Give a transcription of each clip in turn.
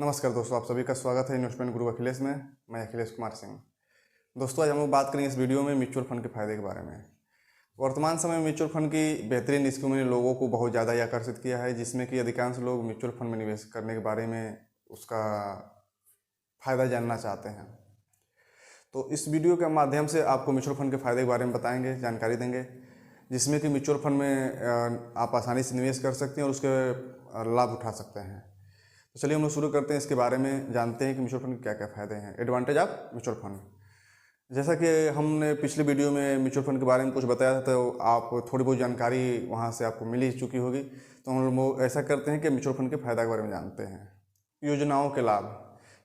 नमस्कार दोस्तों, आप सभी का स्वागत है इन्वेस्टमेंट गुरु अखिलेश में। मैं अखिलेश कुमार सिंह। दोस्तों, आज हम लोग बात करेंगे इस वीडियो में म्यूचुअल फंड के फायदे के बारे में। वर्तमान समय में म्यूचुअल फंड की बेहतरीन स्कीमों ने लोगों को बहुत ज़्यादा ही आकर्षित किया है, जिसमें कि अधिकांश लोग म्यूचुअल फंड में निवेश करने के बारे में उसका फ़ायदा जानना चाहते हैं। तो इस वीडियो के माध्यम से आपको म्यूचुअल फंड के फायदे के बारे में बताएंगे, जानकारी देंगे, जिसमें कि म्यूचुअल फंड में आप आसानी से निवेश कर सकते हैं और उसके लाभ उठा सकते हैं। तो चलिए हम लोग शुरू करते हैं, इसके बारे में जानते हैं कि म्यूचुअल फंड के क्या क्या फ़ायदे हैं। एडवांटेज ऑफ म्यूचुअल फंड, जैसा कि हमने पिछले वीडियो में म्यूचुअल फंड के बारे में कुछ बताया था, तो आप थोड़ी बहुत जानकारी वहाँ से आपको मिल ही चुकी होगी। तो हम लोग ऐसा करते हैं कि म्यूचुअल फंड के फायदा के बारे में जानते हैं। योजनाओं के लाभ।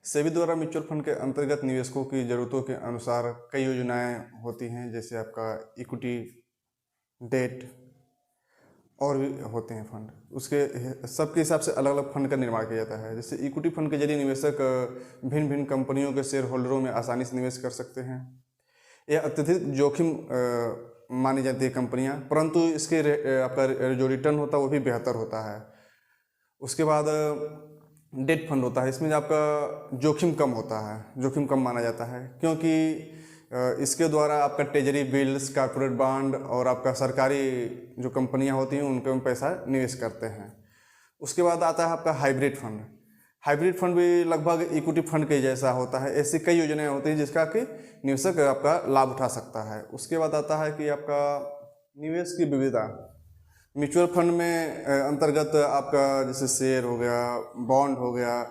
सेबी द्वारा म्यूचुअल फंड के अंतर्गत निवेशकों की ज़रूरतों के अनुसार कई योजनाएँ होती हैं, जैसे आपका इक्विटी, डेट और भी होते हैं फंड। उसके सबके हिसाब से अलग अलग फंड का निर्माण किया जाता है। जैसे इक्विटी फंड के जरिए निवेशक भिन्न भिन्न कंपनियों के शेयर होल्डरों में आसानी से निवेश कर सकते हैं। यह अत्यधिक जोखिम मानी जाती है कंपनियां, परंतु इसके आपका जो रिटर्न होता है वो भी बेहतर होता है। उसके बाद डेट फंड होता है, इसमें आपका जोखिम कम होता है, जोखिम कम माना जाता है, क्योंकि इसके द्वारा आपका ट्रेजरी बिल्स, कॉर्पोरेट बॉन्ड और आपका सरकारी जो कंपनियां होती हैं उनके में पैसा निवेश करते हैं। उसके बाद आता है आपका हाइब्रिड फंड। हाइब्रिड फंड भी लगभग इक्विटी फंड के जैसा होता है। ऐसी कई योजनाएं होती हैं जिसका कि निवेशक आपका लाभ उठा सकता है। उसके बाद आता है कि आपका निवेश की विविधता। म्यूचुअल फंड में अंतर्गत आपका जैसे शेयर हो गया, बॉन्ड हो गया,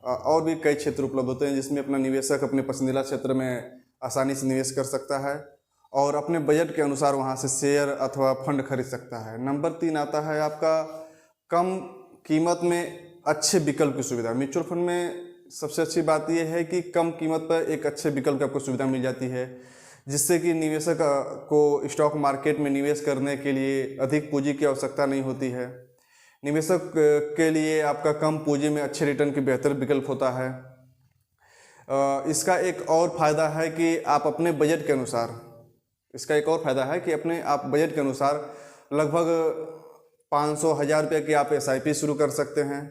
और भी कई क्षेत्र उपलब्ध होते हैं, जिसमें अपना निवेशक अपने पसंदीदा क्षेत्र में आसानी से निवेश कर सकता है और अपने बजट के अनुसार वहाँ से शेयर अथवा फंड खरीद सकता है। नंबर 3 आता है आपका कम कीमत में अच्छे विकल्प की सुविधा। म्यूचुअल फंड में सबसे अच्छी बात यह है कि कम कीमत पर एक अच्छे विकल्प की आपको सुविधा मिल जाती है, जिससे कि निवेशक को स्टॉक मार्केट में निवेश करने के लिए अधिक पूंजी की आवश्यकता नहीं होती है। निवेशक के लिए आपका कम पूंजी में अच्छे रिटर्न की बेहतर विकल्प होता है। इसका एक और फ़ायदा है कि आप अपने बजट के अनुसार, इसका एक और फ़ायदा है कि आप बजट के अनुसार लगभग 500-1000 रुपये की आप SIP शुरू कर सकते हैं,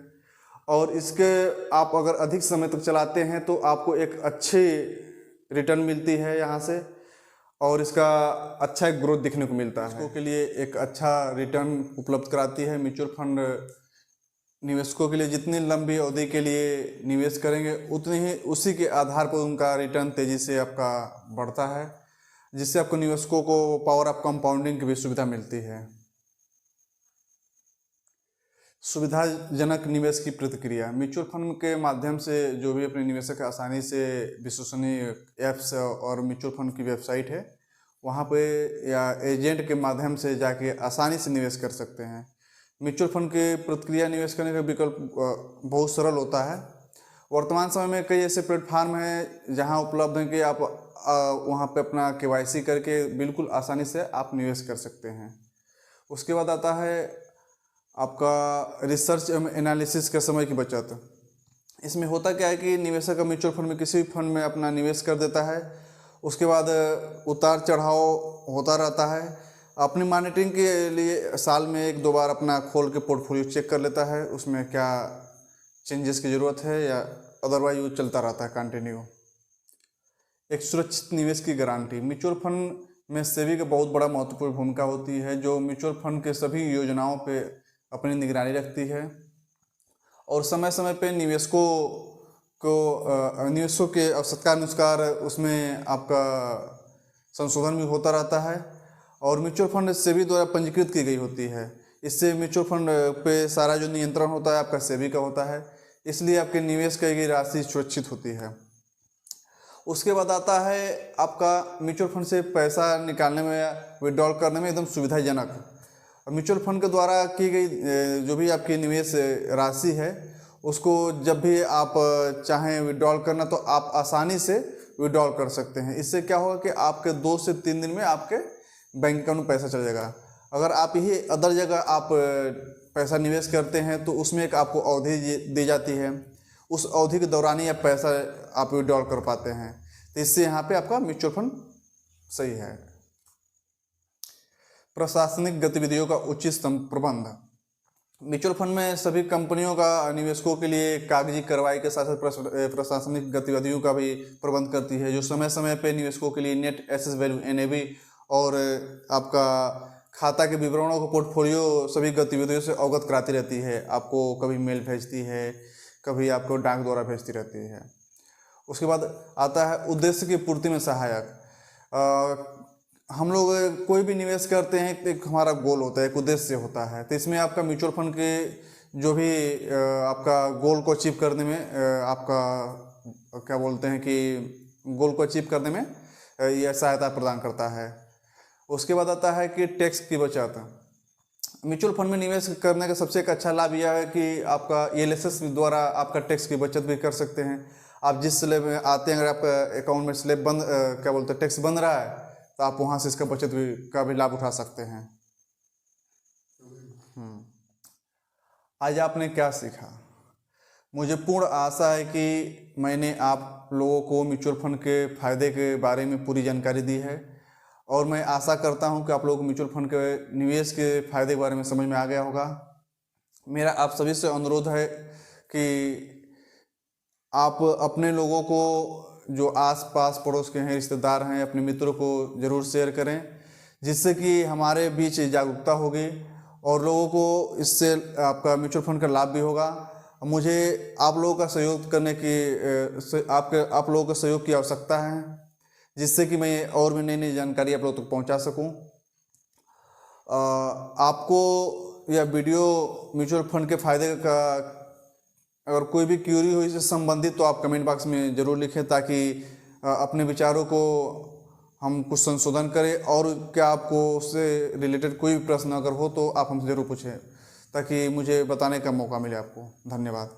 और इसके आप अगर अधिक समय तक चलाते हैं तो आपको एक अच्छी रिटर्न मिलती है यहाँ से, और इसका अच्छा एक ग्रोथ दिखने को मिलता है। इसको के लिए एक अच्छा रिटर्न उपलब्ध कराती है। म्यूचुअल फंड निवेशकों के लिए जितनी लंबी अवधि के लिए निवेश करेंगे उतनी ही उसी के आधार पर उनका रिटर्न तेज़ी से आपका बढ़ता है, जिससे आपको निवेशकों को पावर ऑफ कंपाउंडिंग की भी सुविधा मिलती है। सुविधाजनक निवेश की प्रतिक्रिया। म्यूचुअल फंड के माध्यम से जो भी अपने निवेशक आसानी से विश्वसनीय ऐप्स और म्यूचुअल फंड की वेबसाइट है वहाँ पे या एजेंट के माध्यम से जाके आसानी से निवेश कर सकते हैं। म्यूचुअल फंड के प्रतिक्रिया निवेश करने का विकल्प बहुत सरल होता है। वर्तमान समय में कई ऐसे प्लेटफार्म हैं जहां उपलब्ध हैं कि आप वहां पे अपना KYC करके बिल्कुल आसानी से आप निवेश कर सकते हैं। उसके बाद आता है आपका रिसर्च एवं एनालिसिस के समय की बचत। इसमें होता क्या है कि निवेशक म्यूचुअल फंड में किसी भी फंड में अपना निवेश कर देता है, उसके बाद उतार चढ़ाव होता रहता है। अपनी मॉनिटरिंग के लिए साल में 1-2 बार अपना खोल के पोर्टफोलियो चेक कर लेता है, उसमें क्या चेंजेस की ज़रूरत है, या अदरवाइज वो चलता रहता है कंटिन्यू। एक सुरक्षित निवेश की गारंटी। म्यूचुअल फंड में सेबी का बहुत बड़ा महत्वपूर्ण भूमिका होती है, जो म्यूचुअल फंड के सभी योजनाओं पे अपनी निगरानी रखती है और समय समय पे निवेशकों के आवश्यकता अनुसार उसमें आपका संशोधन भी होता रहता है, और म्यूचुअल फंड सेबी द्वारा पंजीकृत की गई होती है। इससे म्यूचुअल फंड पे सारा जो नियंत्रण होता है आपका सेबी का होता है, इसलिए आपके निवेश की गई राशि सुरक्षित होती है। उसके बाद आता है आपका म्यूचुअल फंड से पैसा निकालने में या विड्रॉल करने में एकदम सुविधाजनक। म्यूचुअल फंड के द्वारा की गई जो भी आपकी निवेश राशि है उसको जब भी आप चाहें विड्रॉल करना तो आप आसानी से विड्रॉल कर सकते हैं। इससे क्या होगा कि आपके 2 से 3 दिन में आपके बैंक अकाउंट में पैसा चल जाएगा। अगर आप यही अदर जगह आप पैसा निवेश करते हैं तो उसमें एक आपको अवधि दी जाती है, उस अवधि के दौरान ही आप पैसा आप विड्रॉल कर पाते हैं। तो इससे यहाँ पे आपका म्यूचुअल फंड सही है। प्रशासनिक गतिविधियों का उचित प्रबंध। म्यूचुअल फंड में सभी कंपनियों का निवेशकों के लिए कागजी कार्रवाई के साथ साथ प्रशासनिक गतिविधियों का भी प्रबंध करती है, जो समय समय पे निवेशकों के लिए नेट एसेट वैल्यू NAV और आपका खाता के विवरणों को पोर्टफोलियो सभी गतिविधियों से अवगत कराती रहती है। आपको कभी मेल भेजती है, कभी आपको डाक द्वारा भेजती रहती है। उसके बाद आता है उद्देश्य की पूर्ति में सहायक। हम लोग कोई भी निवेश करते हैं, एक हमारा गोल होता है, एक उद्देश्य होता है। तो इसमें आपका म्यूचुअल फंड के जो भी आपका गोल को अचीव करने में आपका क्या बोलते हैं कि गोल को अचीव करने में यह सहायता प्रदान करता है। उसके बाद आता है कि टैक्स की बचत। म्यूचुअल फंड में निवेश करने का सबसे एक अच्छा लाभ यह है कि आपका ELSS द्वारा आपका टैक्स की बचत भी कर सकते हैं। आप जिस स्लैब में आते हैं, अगर आपका अकाउंट में स्लैब बंद क्या बोलते हैं टैक्स बन रहा है, तो आप वहाँ से इसका बचत भी का भी लाभ उठा सकते हैं। आज आपने क्या सीखा? मुझे पूर्ण आशा है कि मैंने आप लोगों को म्यूचुअल फंड के फायदे के बारे में पूरी जानकारी दी है, और मैं आशा करता हूं कि आप लोगों को म्यूचुअल फंड के निवेश के फायदे के बारे में समझ में आ गया होगा। मेरा आप सभी से अनुरोध है कि आप अपने लोगों को, जो आस पास पड़ोस के हैं, रिश्तेदार हैं, अपने मित्रों को ज़रूर शेयर करें, जिससे कि हमारे बीच जागरूकता होगी और लोगों को इससे आपका म्यूचुअल फंड का लाभ भी होगा। मुझे आप लोगों का सहयोग करने की आप लोगों के सहयोग की आवश्यकता है, जिससे कि मैं और भी नई नई जानकारी आप लोगों तक पहुंचा सकूं। आपको यह वीडियो म्यूचुअल फंड के फायदे का अगर कोई भी क्यूरी हो इससे संबंधित, तो आप कमेंट बॉक्स में ज़रूर लिखें, ताकि अपने विचारों को हम कुछ संशोधन करें। और क्या आपको उससे रिलेटेड कोई भी प्रश्न अगर हो तो आप हमसे ज़रूर पूछें, ताकि मुझे बताने का मौका मिले आपको। धन्यवाद।